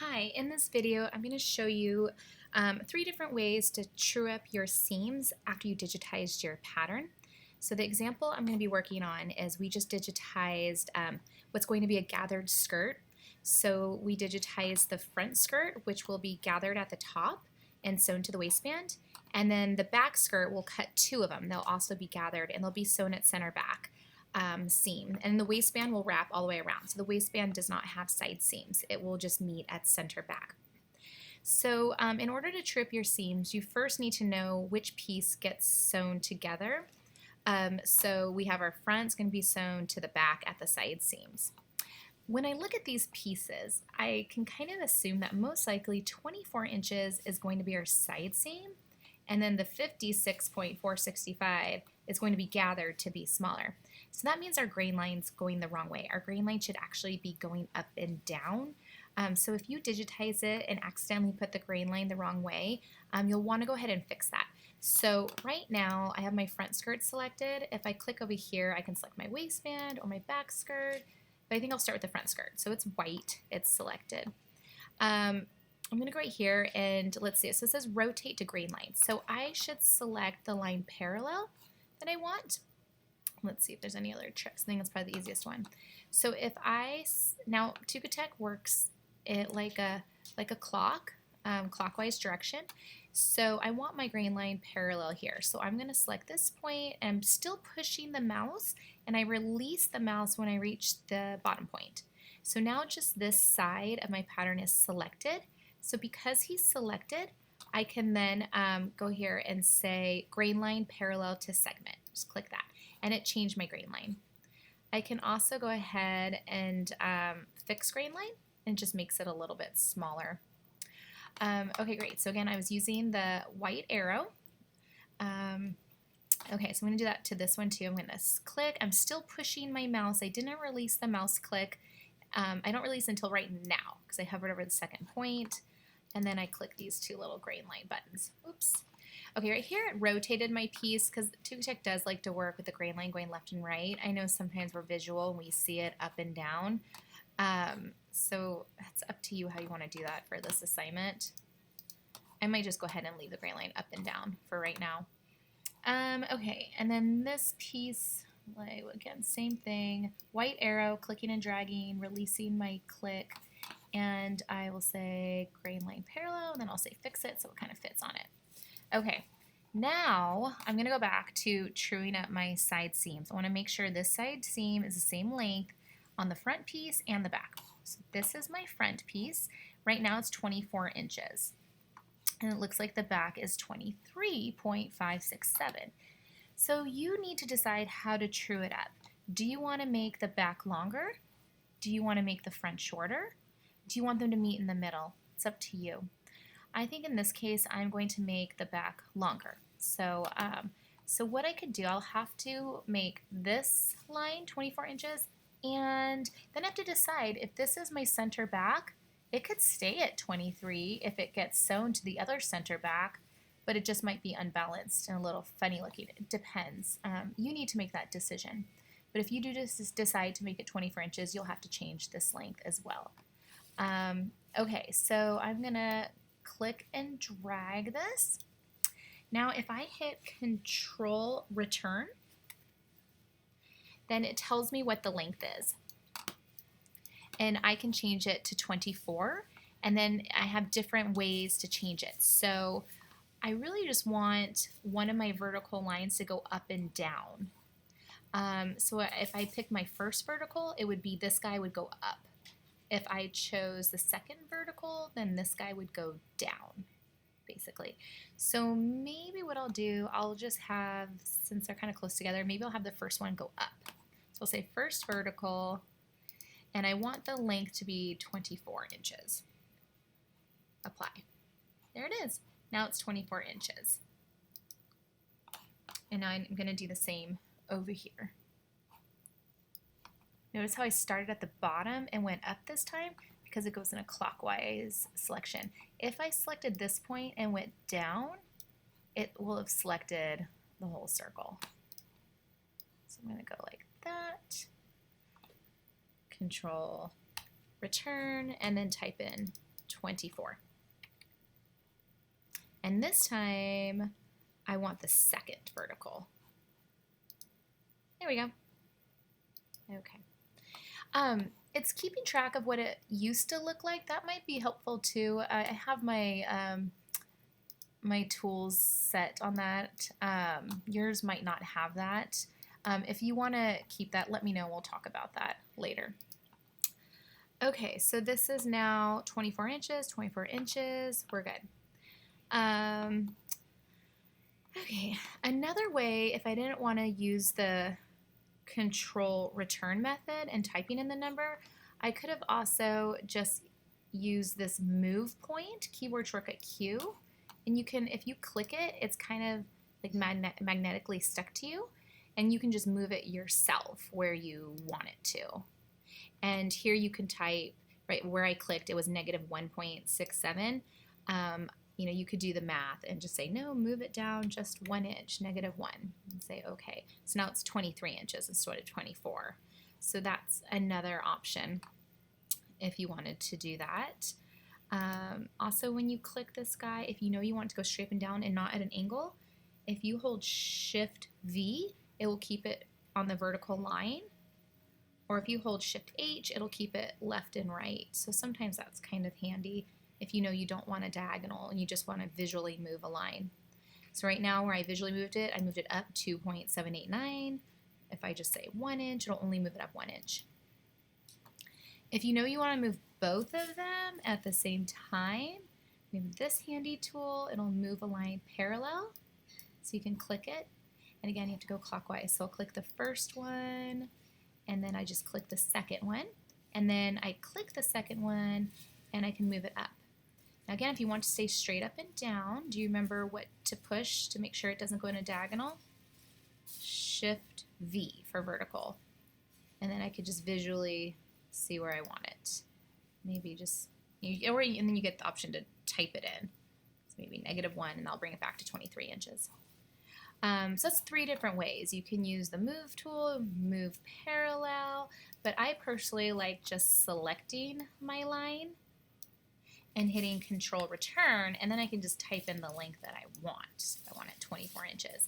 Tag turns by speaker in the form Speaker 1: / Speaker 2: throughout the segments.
Speaker 1: Hi, in this video I'm going to show you 3 different ways to true up your seams after you digitized your pattern. So the example I'm going to be working on is we just digitized what's going to be a gathered skirt. So we digitized the front skirt, which will be gathered at the top and sewn to the waistband, and then the back skirt will cut 2 of them. They'll also be gathered and they'll be sewn at center back. Seam, and the waistband will wrap all the way around. So the waistband does not have side seams. It will just meet at center back. So in order to true up your seams, you first need to know which piece gets sewn together. So we have our front is going to be sewn to the back at the side seams. When I look at these pieces, I can kind of assume that most likely 24 inches is going to be our side seam, and then the 56.465 is going to be gathered to be smaller. So that means our grain line's going the wrong way. Our grain line should actually be going up and down. So if you digitize it and accidentally put the grain line the wrong way, you'll want to go ahead and fix that. So right now I have my front skirt selected. If I click over here, I can select my waistband or my back skirt, but I think I'll start with the front skirt. So it's white, it's selected. I'm going to go right here and let's see. So it says rotate to grain line. So I should select the line parallel that I want. Let's see if there's any other tricks. I think that's probably the easiest one. So if now Tech works it like a clock, clockwise direction. So I want my grain line parallel here. So I'm going to select this point, and I'm still pushing the mouse, and I release the mouse when I reach the bottom point. So now just this side of my pattern is selected. So because he's selected, I can then go here and say grain line parallel to segment. Just click that, and it changed my grain line. I can also go ahead and fix grain line, and it just makes it a little bit smaller. Okay, great. So again, I was using the white arrow. Okay, so I'm going to do that to this one too. I'm going to click. I'm still pushing my mouse. I didn't release the mouse click. I don't release until right now because I hovered over the second point, and then I click these 2 little grain line buttons. Oops. Okay, right here it rotated my piece because Tech does like to work with the grain line going left and right. I know sometimes we're visual and we see it up and down. So it's up to you how you want to do that for this assignment. I might just go ahead and leave the grain line up and down for right now. Okay, and then this piece, like, again, same thing. White arrow, clicking and dragging, releasing my click, and I will say grain line parallel, and then I'll say fix it so it kind of fits on it. Okay, now I'm going to go back to truing up my side seams. I want to make sure this side seam is the same length on the front piece and the back. So this is my front piece. Right now it's 24 inches. And it looks like the back is 23.567. So you need to decide how to true it up. Do you want to make the back longer? Do you want to make the front shorter? Do you want them to meet in the middle? It's up to you. I think in this case I'm going to make the back longer. So what I could do, I'll have to make this line 24 inches, and then I have to decide if this is my center back. It could stay at 23 if it gets sewn to the other center back, but it just might be unbalanced and a little funny looking. It depends. You need to make that decision. But if you do just decide to make it 24 inches, you'll have to change this length as well. Okay, so I'm going to click and drag this. Now if I hit Control Return, then it tells me what the length is. And I can change it to 24, and then I have different ways to change it. So I really just want one of my vertical lines to go up and down. So if I pick my first vertical, it would be this guy would go up. If I chose the second vertical, then this guy would go down, basically. So maybe what I'll do, I'll just have, since they're kind of close together, maybe I'll have the first one go up. So I'll say first vertical, and I want the length to be 24 inches. Apply. There it is. Now it's 24 inches. And now I'm going to do the same over here. Notice how I started at the bottom and went up this time because it goes in a clockwise selection. If I selected this point and went down, it will have selected the whole circle. So I'm going to go like that. Control Return, and then type in 24. And this time, I want the second vertical. There we go. Okay. It's keeping track of what it used to look like. That might be helpful too. I have my my tools set on that. Yours might not have that. If you want to keep that, let me know. We'll talk about that later. Okay, so this is now 24 inches, 24 inches. We're good. Okay, another way, if I didn't want to use the control return method and typing in the number, I could have also just used this move point, keyboard shortcut Q, and you can, if you click it, it's kind of like magnetically stuck to you, and you can just move it yourself where you want it to. And here you can type, right where I clicked, it was negative 1.67. You know, you could do the math and just say, no, move it down just 1 inch, negative 1, and say, okay. So now it's 23 inches instead of 24. So that's another option if you wanted to do that. Also, when you click this guy, if you know you want to go straight up and down and not at an angle, if you hold Shift V, it will keep it on the vertical line. Or if you hold Shift H, it'll keep it left and right. So sometimes that's kind of handy if you know you don't want a diagonal and you just want to visually move a line. So right now where I visually moved it, I moved it up 2.789. If I just say 1 inch, it'll only move it up 1 inch. If you know you want to move both of them at the same time, we have this handy tool. It'll move a line parallel, so you can click it. And again, you have to go clockwise. So I'll click the first one, and then I just click the second one. And then I click the second one, and I can move it up. Now again, if you want to stay straight up and down, do you remember what to push to make sure it doesn't go in a diagonal? Shift V for vertical. And then I could just visually see where I want it. Maybe just, and then you get the option to type it in. So maybe -1, and I'll bring it back to 23 inches. So that's 3 different ways. You can use the move tool, move parallel, but I personally like just selecting my line and hitting Control Return, and then I can just type in the length that I want. I want it 24 inches,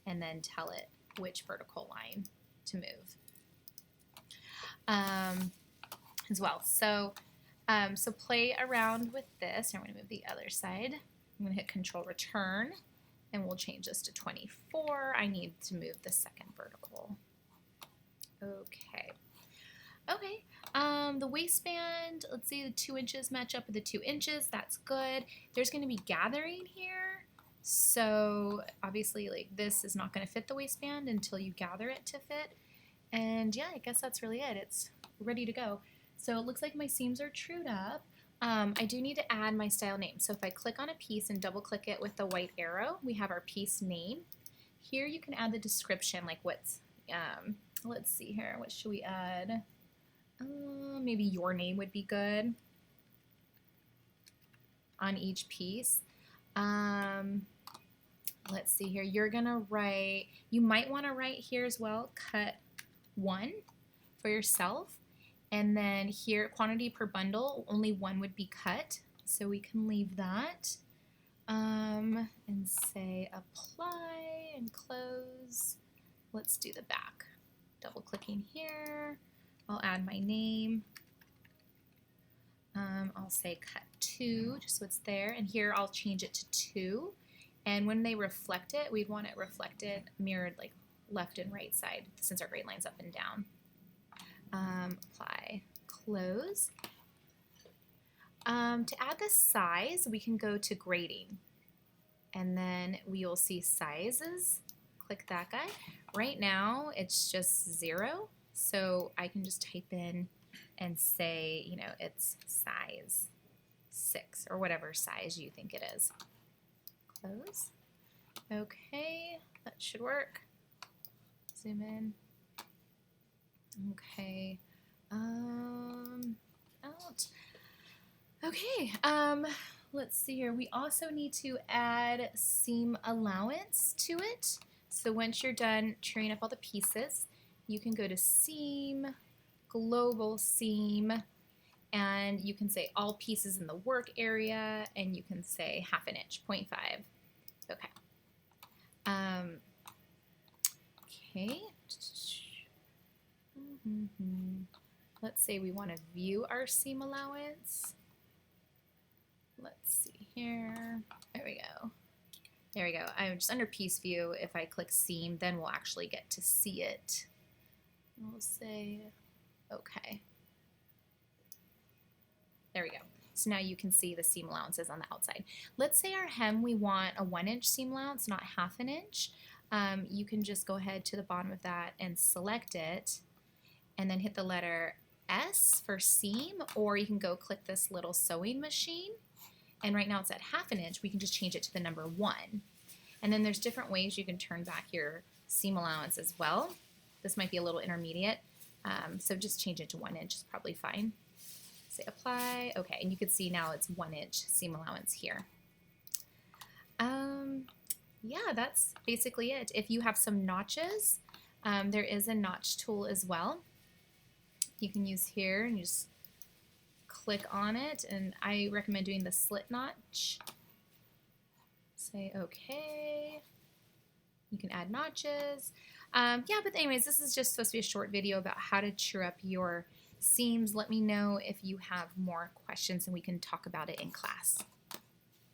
Speaker 1: and then tell it which vertical line to move as well. So, so play around with this. I'm going to move the other side. I'm going to hit Control Return, and we'll change this to 24. I need to move the second vertical. Okay. Okay. The waistband, let's see, the 2 inches match up with the 2 inches. That's good. There's going to be gathering here. So obviously, like, this is not going to fit the waistband until you gather it to fit. And yeah, I guess that's really it. It's ready to go. So it looks like my seams are trued up. I do need to add my style name. So if I click on a piece and double click it with the white arrow, we have our piece name. Here you can add the description, like what's, let's see here, what should we add? Maybe your name would be good on each piece. Let's see here, you're gonna write, you might want to write here as well, cut 1 for yourself. And then here, quantity per bundle, only 1 would be cut. So we can leave that. And say apply and close. Let's do the back. Double clicking here. I'll add my name. I'll say cut 2, just so it's there. And here I'll change it to 2. And when they reflect it, we'd want it reflected, mirrored like left and right side, since our grade line's up and down. Apply, close. To add the size, we can go to grading, and then we will see sizes. Click that guy. Right now, it's just 0, so I can just type in and say, you know, it's size 6 or whatever size you think it is. Close. Okay, that should work. Zoom in. Okay, out. Okay, let's see here. We also need to add seam allowance to it. So once you're done truing up all the pieces, you can go to Seam, Global Seam, and you can say all pieces in the work area, and you can say 1/2 inch, 0.5. Okay. Okay. Let's say we want to view our seam allowance. Let's see here. There we go. There we go. I'm just under piece view. If I click seam, then we'll actually get to see it. We'll say, okay. There we go. So now you can see the seam allowances on the outside. Let's say our hem, we want a 1 inch seam allowance, not 1/2 inch. You can just go ahead to the bottom of that and select it, and then hit the letter S for seam, or you can go click this little sewing machine, and right now it's at 1/2 inch. We can just change it to the number 1. And then there's different ways you can turn back your seam allowance as well. This might be a little intermediate, so just change it to 1 inch is probably fine. Say apply, okay, and you can see now it's 1 inch seam allowance here. Yeah, that's basically it. If you have some notches, there is a notch tool as well. You can use here, and you just click on it, and I recommend doing the slit notch. Say okay. You can add notches. Yeah, but anyways, this is just supposed to be a short video about how to true up your seams. Let me know if you have more questions and we can talk about it in class.